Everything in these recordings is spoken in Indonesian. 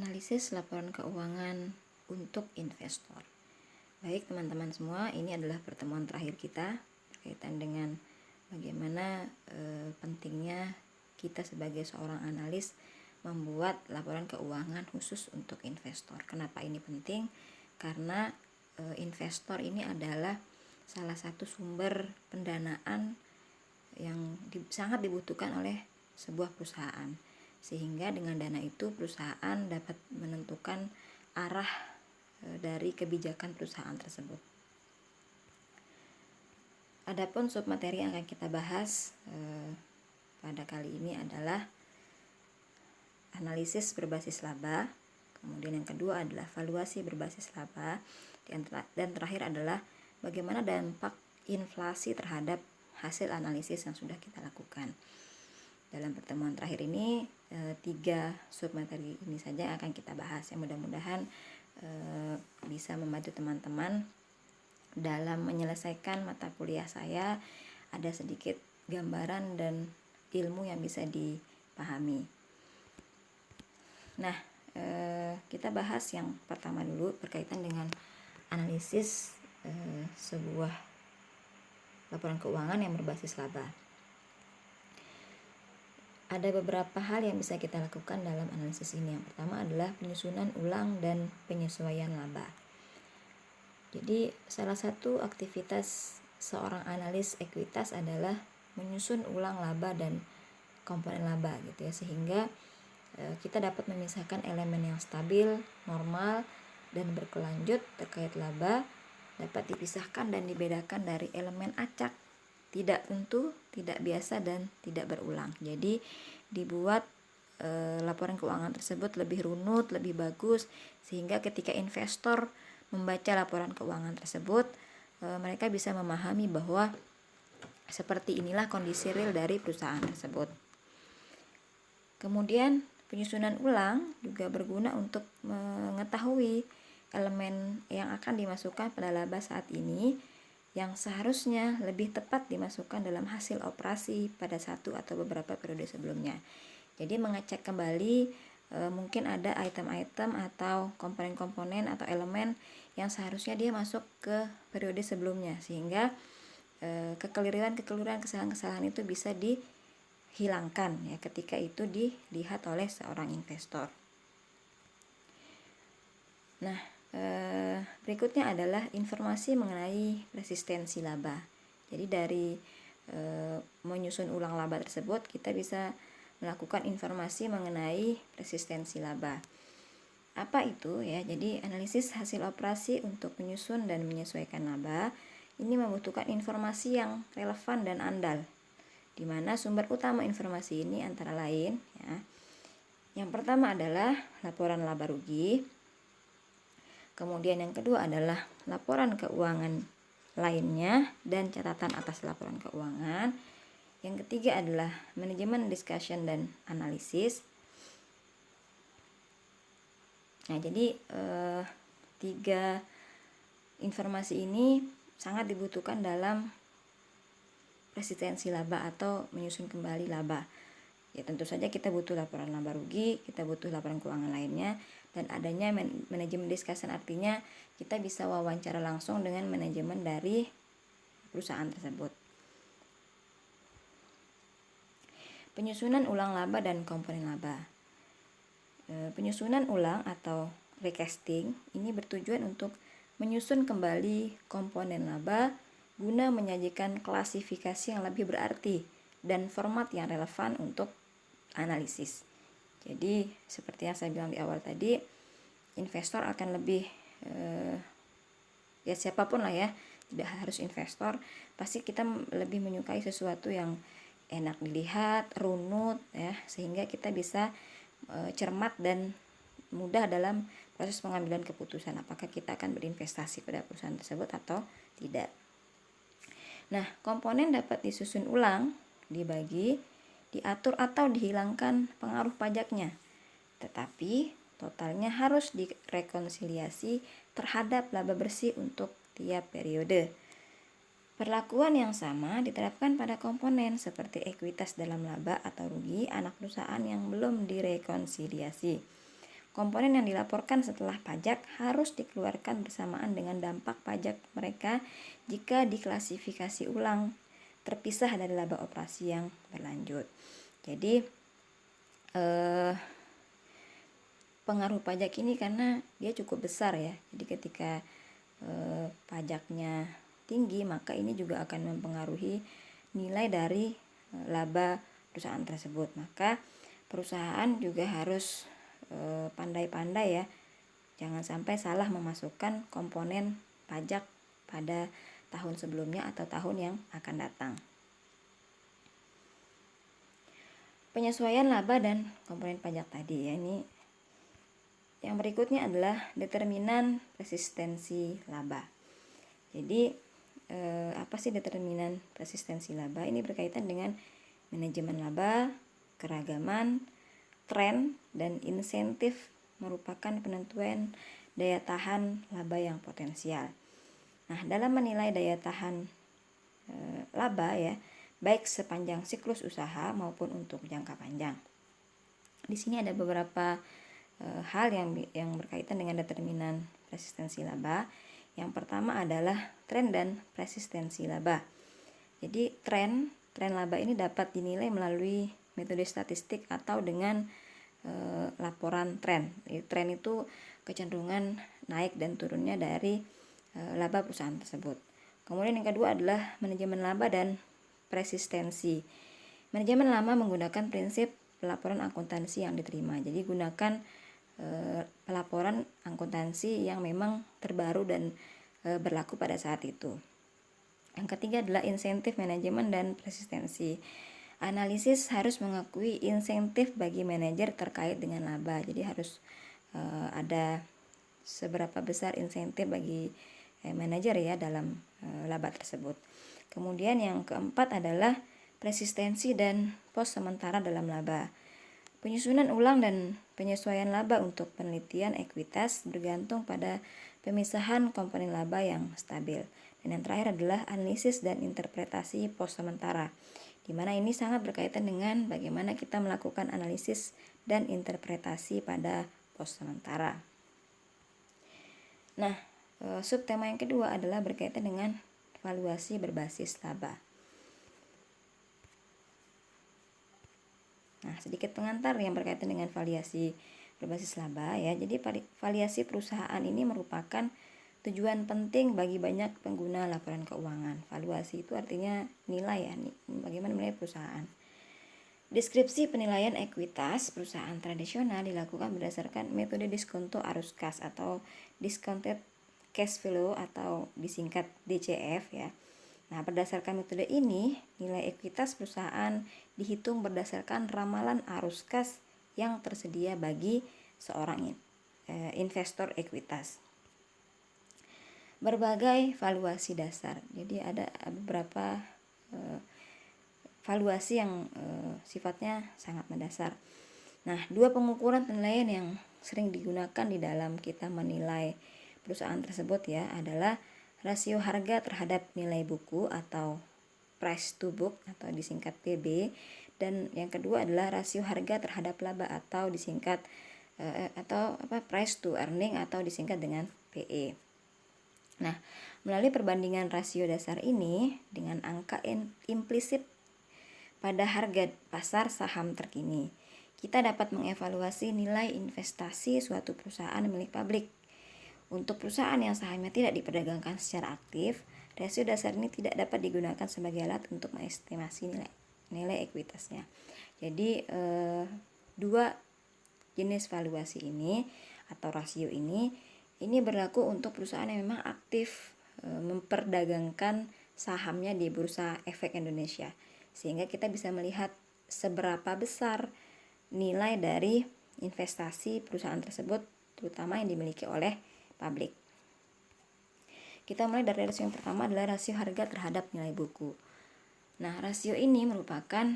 Analisis laporan keuangan untuk investor. Baik teman-teman semua, ini adalah pertemuan terakhir kita berkaitan dengan bagaimana pentingnya kita sebagai seorang analis membuat laporan keuangan khusus untuk investor. Kenapa ini penting? Karena investor ini adalah salah satu sumber pendanaan yang sangat dibutuhkan oleh sebuah perusahaan, sehingga dengan dana itu perusahaan dapat menentukan arah dari kebijakan perusahaan tersebut. Adapun submateri yang akan kita bahas pada kali ini adalah analisis berbasis laba, kemudian yang kedua adalah valuasi berbasis laba, dan terakhir adalah bagaimana dampak inflasi terhadap hasil analisis yang sudah kita lakukan. Dalam pertemuan terakhir ini 3 submateri ini saja yang akan kita bahas, yang mudah-mudahan bisa membantu teman-teman dalam menyelesaikan mata kuliah saya, ada sedikit gambaran dan ilmu yang bisa dipahami. Nah, kita bahas yang pertama dulu berkaitan dengan analisis sebuah laporan keuangan yang berbasis laba. Ada beberapa hal yang bisa kita lakukan dalam analisis ini. Yang pertama adalah penyusunan ulang dan penyesuaian laba. Jadi salah satu aktivitas seorang analis ekuitas adalah menyusun ulang laba dan komponen laba gitu ya, sehingga kita dapat memisahkan elemen yang stabil, normal, dan berkelanjut terkait laba dapat dipisahkan dan dibedakan dari elemen acak, tidak tentu, tidak biasa, dan tidak berulang. Jadi dibuat laporan keuangan tersebut lebih runut, lebih bagus, sehingga ketika investor membaca laporan keuangan tersebut, mereka bisa memahami bahwa seperti inilah kondisi real dari perusahaan tersebut. Kemudian penyusunan ulang juga berguna untuk mengetahui elemen yang akan dimasukkan pada laba saat ini yang seharusnya lebih tepat dimasukkan dalam hasil operasi pada satu atau beberapa periode sebelumnya. Jadi mengecek kembali mungkin ada item-item atau komponen-komponen atau elemen yang seharusnya dia masuk ke periode sebelumnya, sehingga kekeliruan, kesalahan-kesalahan itu bisa dihilangkan ya ketika itu dilihat oleh seorang investor. Nah, berikutnya adalah informasi mengenai resistensi laba. Jadi dari menyusun ulang laba tersebut kita bisa melakukan informasi mengenai resistensi laba. Apa itu ya? Jadi analisis hasil operasi untuk menyusun dan menyesuaikan laba ini membutuhkan informasi yang relevan dan andal, di mana sumber utama informasi ini antara lain ya. Yang pertama adalah laporan laba rugi. Kemudian yang kedua adalah laporan keuangan lainnya dan catatan atas laporan keuangan. Yang ketiga adalah manajemen discussion dan analisis. Nah, jadi 3 informasi ini sangat dibutuhkan dalam resistensi laba atau menyusun kembali laba. Ya tentu saja kita butuh laporan laba rugi, kita butuh laporan keuangan lainnya, dan adanya manajemen discussion artinya kita bisa wawancara langsung dengan manajemen dari perusahaan tersebut. Penyusunan ulang laba dan komponen laba. Penyusunan ulang atau recasting ini bertujuan untuk menyusun kembali komponen laba guna menyajikan klasifikasi yang lebih berarti dan format yang relevan untuk analisis. Jadi seperti yang saya bilang di awal tadi, investor akan lebih ya siapapun lah ya, tidak harus investor, pasti kita lebih menyukai sesuatu yang enak dilihat, runut ya, sehingga kita bisa cermat dan mudah dalam proses pengambilan keputusan apakah kita akan berinvestasi pada perusahaan tersebut atau tidak. Nah, komponen dapat disusun ulang, dibagi, diatur atau dihilangkan pengaruh pajaknya. Tetapi totalnya harus direkonsiliasi terhadap laba bersih untuk tiap periode. Perlakuan yang sama diterapkan pada komponen seperti ekuitas dalam laba atau rugi anak perusahaan yang belum direkonsiliasi. komponen yang dilaporkan setelah pajak harus dikeluarkan bersamaan dengan dampak pajak mereka jika diklasifikasi ulang terpisah dari laba operasi yang berlanjut. Jadi pengaruh pajak ini karena dia cukup besar ya. Jadi ketika pajaknya tinggi, maka ini juga akan mempengaruhi nilai dari laba perusahaan tersebut. Maka perusahaan juga harus pandai-pandai ya, jangan sampai salah memasukkan komponen pajak pada tahun sebelumnya atau tahun yang akan datang. Penyesuaian laba dan komponen pajak tadi ya, ini yang berikutnya adalah determinan resistensi laba. Jadi apa sih determinan resistensi laba? Ini berkaitan dengan manajemen laba, keragaman, tren, dan insentif merupakan penentuan daya tahan laba yang potensial. Nah, dalam menilai daya tahan laba ya, baik sepanjang siklus usaha maupun untuk jangka panjang. Di sini ada beberapa hal yang berkaitan dengan determinan resistensi laba. Yang pertama adalah tren dan resistensi laba. Jadi tren laba ini dapat dinilai melalui metode statistik atau dengan laporan tren. Tren itu kecenderungan naik dan turunnya dari laba perusahaan tersebut. Kemudian yang kedua adalah manajemen laba dan persistensi. Manajemen laba menggunakan prinsip pelaporan akuntansi yang diterima. Jadi gunakan pelaporan akuntansi yang memang terbaru dan berlaku pada saat itu. Yang ketiga adalah insentif manajemen dan persistensi. Analisis harus mengakui insentif bagi manajer terkait dengan laba. Jadi harus ada seberapa besar insentif bagi manajer ya dalam laba tersebut. Kemudian yang keempat adalah persistensi dan pos sementara dalam laba. Penyusunan ulang dan penyesuaian laba untuk penelitian ekuitas bergantung pada pemisahan komponen laba yang stabil. Dan yang terakhir adalah analisis dan interpretasi pos sementara, di mana ini sangat berkaitan dengan bagaimana kita melakukan analisis dan interpretasi pada pos sementara. Nah, subtema yang kedua adalah berkaitan dengan valuasi berbasis laba. Nah, sedikit pengantar yang berkaitan dengan valuasi berbasis laba ya. Jadi valuasi perusahaan ini merupakan tujuan penting bagi banyak pengguna laporan keuangan. Valuasi itu artinya nilai ya, bagaimana menilai perusahaan. Deskripsi penilaian ekuitas perusahaan tradisional dilakukan berdasarkan metode diskonto arus kas atau discounted cash flow atau disingkat DCF ya. Nah, berdasarkan metode ini, nilai ekuitas perusahaan dihitung berdasarkan ramalan arus kas yang tersedia bagi seorang investor ekuitas. Berbagai valuasi dasar. Jadi ada beberapa valuasi yang sifatnya sangat mendasar. Nah, dua pengukuran penilaian yang sering digunakan di dalam kita menilai perusahaan tersebut ya adalah rasio harga terhadap nilai buku atau price to book atau disingkat PB, dan yang kedua adalah rasio harga terhadap laba atau disingkat price to earning atau disingkat dengan PE. Nah, melalui perbandingan rasio dasar ini dengan angka implisit pada harga pasar saham terkini, kita dapat mengevaluasi nilai investasi suatu perusahaan milik publik. Untuk perusahaan yang sahamnya tidak diperdagangkan secara aktif, rasio dasar ini tidak dapat digunakan sebagai alat untuk mengestimasi nilai ekuitasnya. Jadi dua jenis valuasi ini atau rasio ini berlaku untuk perusahaan yang memang aktif memperdagangkan sahamnya di Bursa Efek Indonesia, sehingga kita bisa melihat seberapa besar nilai dari investasi perusahaan tersebut, terutama yang dimiliki oleh publik. Kita mulai dari rasio yang pertama adalah rasio harga terhadap nilai buku. Nah, rasio ini merupakan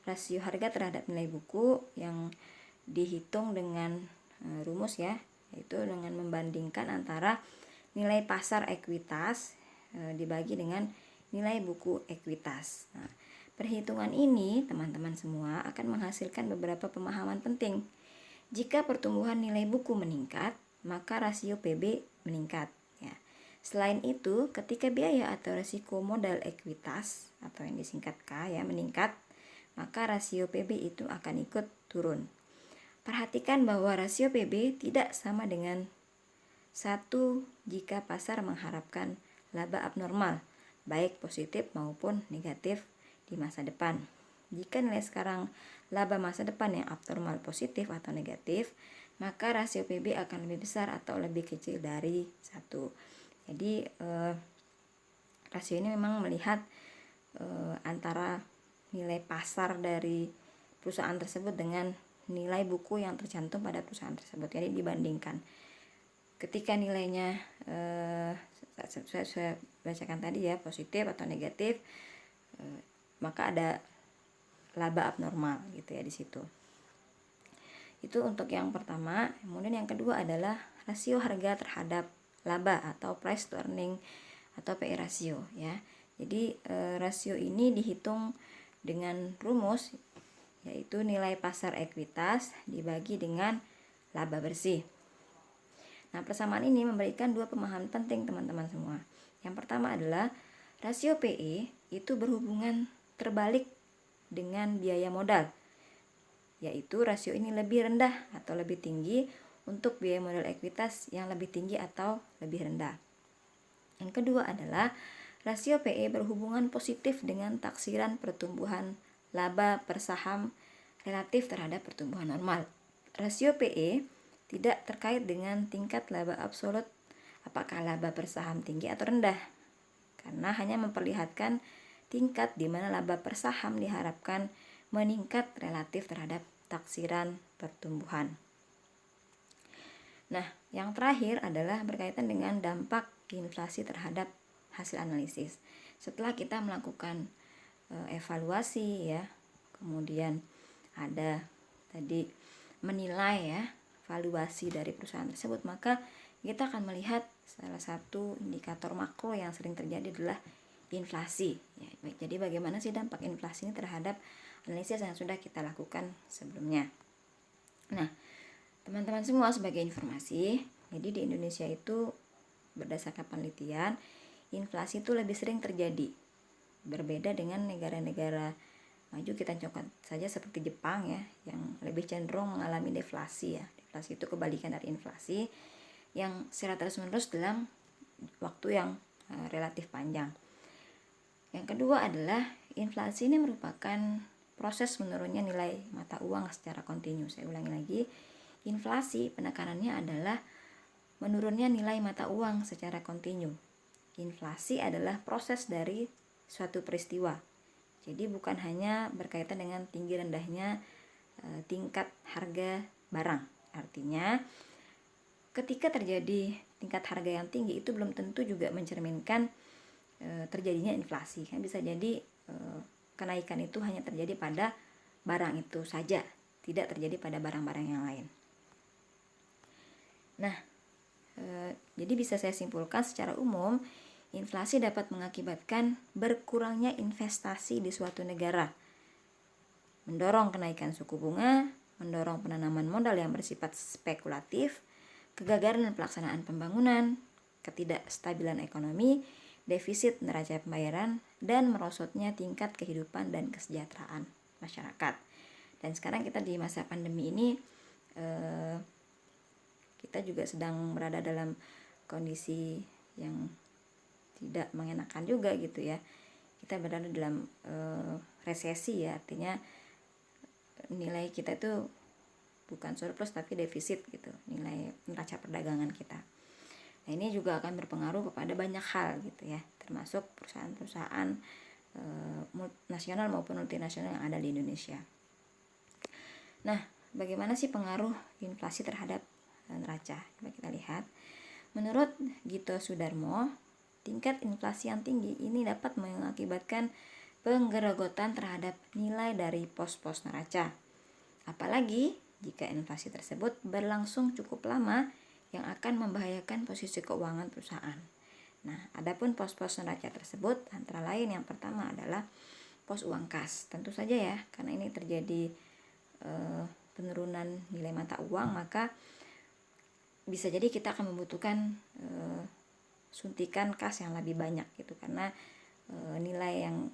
rasio harga terhadap nilai buku yang dihitung dengan rumus ya, yaitu dengan membandingkan antara nilai pasar ekuitas dibagi dengan nilai buku ekuitas. Nah, Perhitungan ini, teman-teman semua, akan menghasilkan beberapa pemahaman penting. Jika pertumbuhan nilai buku meningkat, maka rasio PB meningkat. Ya. Selain itu, ketika biaya atau risiko modal ekuitas atau yang disingkat K ya meningkat, maka rasio PB itu akan ikut turun. Perhatikan bahwa rasio PB tidak sama dengan 1 jika pasar mengharapkan laba abnormal, baik positif maupun negatif di masa depan. Jika nilai sekarang laba masa depan yang abnormal positif atau negatif, maka rasio PB akan lebih besar atau lebih kecil dari 1. Jadi rasio ini memang melihat antara nilai pasar dari perusahaan tersebut dengan nilai buku yang tercantum pada perusahaan tersebut. Jadi dibandingkan. Ketika nilainya saya bacakan tadi ya, positif atau negatif, maka ada laba abnormal gitu ya di situ. Itu untuk yang pertama. Kemudian yang kedua adalah rasio harga terhadap laba atau price to earning atau PE rasio ya. Jadi rasio ini dihitung dengan rumus yaitu nilai pasar ekuitas dibagi dengan laba bersih. Nah, persamaan ini memberikan dua pemahaman penting teman-teman semua. Yang pertama adalah rasio PE itu berhubungan terbalik dengan biaya modal, yaitu rasio ini lebih rendah atau lebih tinggi untuk biaya modal ekuitas yang lebih tinggi atau lebih rendah. Yang kedua adalah rasio PE berhubungan positif dengan taksiran pertumbuhan laba per saham relatif terhadap pertumbuhan normal. Rasio PE tidak terkait dengan tingkat laba absolut, apakah laba per saham tinggi atau rendah, karena hanya memperlihatkan tingkat di mana laba per saham diharapkan meningkat relatif terhadap taksiran pertumbuhan. Nah, yang terakhir adalah berkaitan dengan dampak inflasi terhadap hasil analisis. Setelah kita melakukan evaluasi ya, kemudian ada tadi menilai ya valuasi dari perusahaan tersebut, maka kita akan melihat salah satu indikator makro yang sering terjadi adalah inflasi. Ya, jadi bagaimana sih dampak inflasi ini terhadap analisis yang sudah kita lakukan sebelumnya. Nah, teman-teman semua, sebagai informasi, jadi di Indonesia itu berdasarkan penelitian, inflasi itu lebih sering terjadi. Berbeda dengan negara-negara maju, kita contoh saja seperti Jepang ya, yang lebih cenderung mengalami deflasi ya. Deflasi itu kebalikan dari inflasi yang secara terus-menerus dalam waktu yang relatif panjang. Yang kedua adalah inflasi ini merupakan proses menurunnya nilai mata uang secara kontinu. Saya ulangi lagi, inflasi penekanannya adalah menurunnya nilai mata uang secara kontinu. Inflasi adalah proses dari suatu peristiwa. Jadi bukan hanya berkaitan dengan tinggi rendahnya tingkat harga barang. Artinya ketika terjadi tingkat harga yang tinggi itu belum tentu juga mencerminkan terjadinya inflasi. Kan bisa jadi kenaikan itu hanya terjadi pada barang itu saja, tidak terjadi pada barang-barang yang lain. Nah, jadi bisa saya simpulkan secara umum, inflasi dapat mengakibatkan berkurangnya investasi di suatu negara, mendorong kenaikan suku bunga, mendorong penanaman modal yang bersifat spekulatif, kegagalan pelaksanaan pembangunan, ketidakstabilan ekonomi, defisit neraca pembayaran, dan merosotnya tingkat kehidupan dan kesejahteraan masyarakat. Dan sekarang kita di masa pandemi ini, kita juga sedang berada dalam kondisi yang tidak mengenakan juga gitu ya. Kita berada dalam resesi ya, artinya nilai kita itu bukan surplus tapi defisit gitu, nilai neraca perdagangan kita. Nah, ini juga akan berpengaruh kepada banyak hal gitu ya, termasuk perusahaan-perusahaan nasional maupun multinasional yang ada di Indonesia. Nah, bagaimana sih pengaruh inflasi terhadap neraca? Coba kita lihat. Menurut Gito Sudarmo, tingkat inflasi yang tinggi ini dapat mengakibatkan penggerogotan terhadap nilai dari pos-pos neraca. Apalagi jika inflasi tersebut berlangsung cukup lama, yang akan membahayakan posisi keuangan perusahaan. Nah, adapun pos-pos neraca tersebut antara lain yang pertama adalah pos uang kas. Tentu saja ya, karena ini terjadi penurunan nilai mata uang, maka bisa jadi kita akan membutuhkan suntikan kas yang lebih banyak gitu, karena nilai yang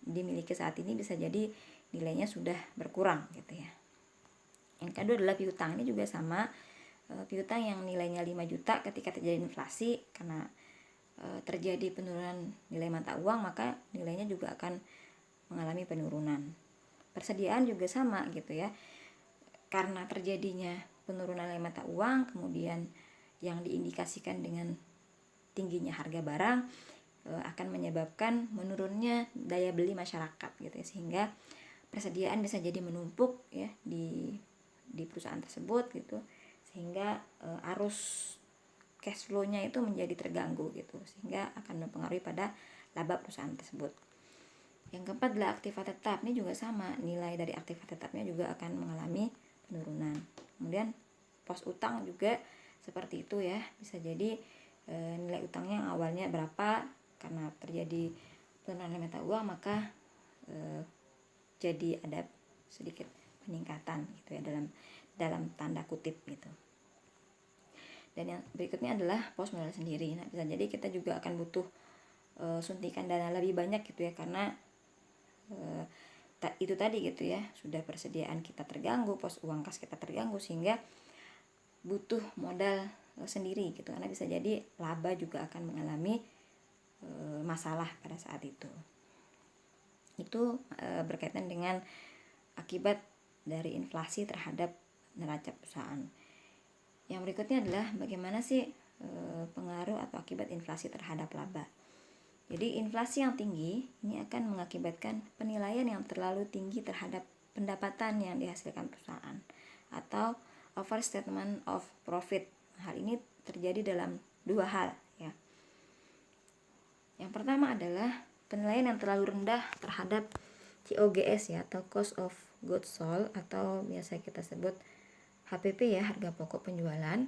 dimiliki saat ini bisa jadi nilainya sudah berkurang gitu ya. Yang kedua adalah piutang. Ini juga sama, piutang yang nilainya 5 juta ketika terjadi inflasi, karena terjadi penurunan nilai mata uang, maka nilainya juga akan mengalami penurunan. Persediaan juga sama gitu ya, karena terjadinya penurunan nilai mata uang, kemudian yang diindikasikan dengan tingginya harga barang akan menyebabkan menurunnya daya beli masyarakat gitu ya, sehingga persediaan bisa jadi menumpuk ya di perusahaan tersebut gitu, sehingga arus cash flow-nya itu menjadi terganggu gitu, sehingga akan mempengaruhi pada laba perusahaan tersebut. Yang keempat adalah aktiva tetap. Ini juga sama, nilai dari aktiva tetapnya juga akan mengalami penurunan. Kemudian pos utang juga seperti itu ya, bisa jadi nilai utangnya yang awalnya berapa, karena terjadi penurunan nilai mata uang, maka jadi ada sedikit peningkatan gitu ya, dalam tanda kutip gitu. Dan yang berikutnya adalah pos modal sendiri. Nah, bisa jadi kita juga akan butuh suntikan dana lebih banyak gitu ya, karena itu tadi gitu ya, sudah persediaan kita terganggu, pos uang kas kita terganggu, sehingga butuh modal sendiri gitu, karena bisa jadi laba juga akan mengalami masalah pada saat itu. Itu berkaitan dengan akibat dari inflasi terhadap neraca perusahaan. Yang berikutnya adalah bagaimana sih pengaruh atau akibat inflasi terhadap laba. Jadi inflasi yang tinggi ini akan mengakibatkan penilaian yang terlalu tinggi terhadap pendapatan yang dihasilkan perusahaan, atau overstatement of profit. Hal ini terjadi dalam dua hal ya. Yang pertama adalah penilaian yang terlalu rendah terhadap COGS ya, atau cost of goods sold, atau biasa kita sebut HPP ya, harga pokok penjualan.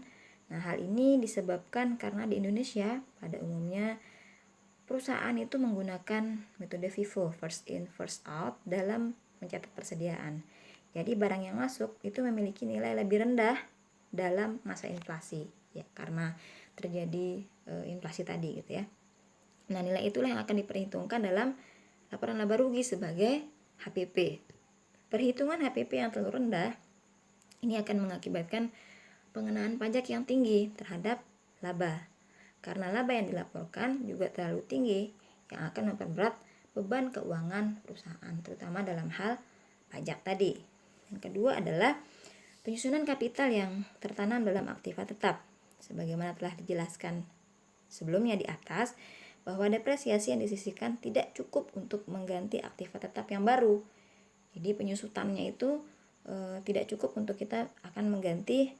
Nah, hal ini disebabkan karena di Indonesia pada umumnya perusahaan itu menggunakan metode FIFO, first in first out, dalam mencatat persediaan. Jadi barang yang masuk itu memiliki nilai lebih rendah dalam masa inflasi ya, karena terjadi inflasi tadi gitu ya. Nah, nilai itulah yang akan diperhitungkan dalam laporan laba rugi sebagai HPP. Perhitungan HPP yang terlalu rendah ini akan mengakibatkan pengenaan pajak yang tinggi terhadap laba. Karena laba yang dilaporkan juga terlalu tinggi, yang akan memperberat beban keuangan perusahaan, terutama dalam hal pajak tadi. Yang kedua adalah penyusunan kapital yang tertanam dalam aktiva tetap. Sebagaimana telah dijelaskan sebelumnya di atas, bahwa depresiasi yang disisihkan tidak cukup untuk mengganti aktiva tetap yang baru. Jadi penyusutannya itu tidak cukup untuk kita akan mengganti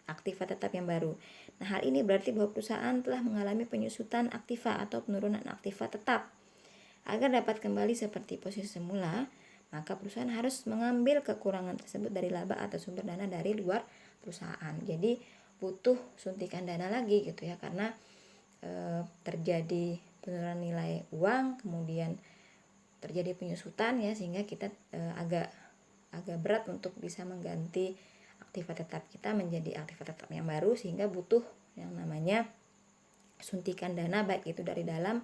aktiva tetap yang baru. Nah, hal ini berarti bahwa perusahaan telah mengalami penyusutan aktiva atau penurunan aktiva tetap. Agar dapat kembali seperti posisi semula, maka perusahaan harus mengambil kekurangan tersebut dari laba atau sumber dana dari luar perusahaan. Jadi butuh suntikan dana lagi gitu ya, karena terjadi penurunan nilai uang, kemudian terjadi penyusutan ya, sehingga kita agak berat untuk bisa mengganti aktiva tetap kita menjadi aktiva tetap yang baru, sehingga butuh yang namanya suntikan dana, baik itu dari dalam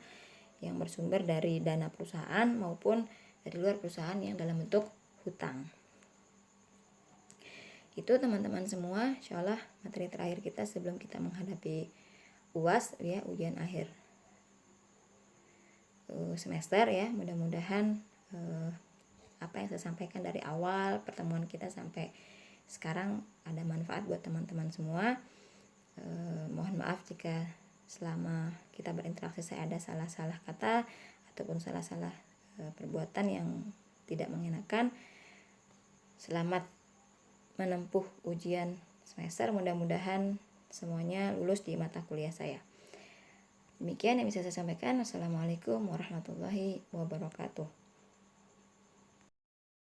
yang bersumber dari dana perusahaan maupun dari luar perusahaan yang dalam bentuk hutang. Itu teman-teman semua, insyaallah materi terakhir kita sebelum kita menghadapi UAS ya, ujian akhir semester ya. Mudah-mudahan apa yang saya sampaikan dari awal pertemuan kita sampai sekarang ada manfaat buat teman-teman semua. Mohon maaf jika selama kita berinteraksi saya ada salah-salah kata ataupun salah-salah perbuatan yang tidak mengenakan. Selamat menempuh ujian semester, mudah-mudahan semuanya lulus di mata kuliah saya. Demikian yang bisa saya sampaikan. Assalamualaikum warahmatullahi wabarakatuh.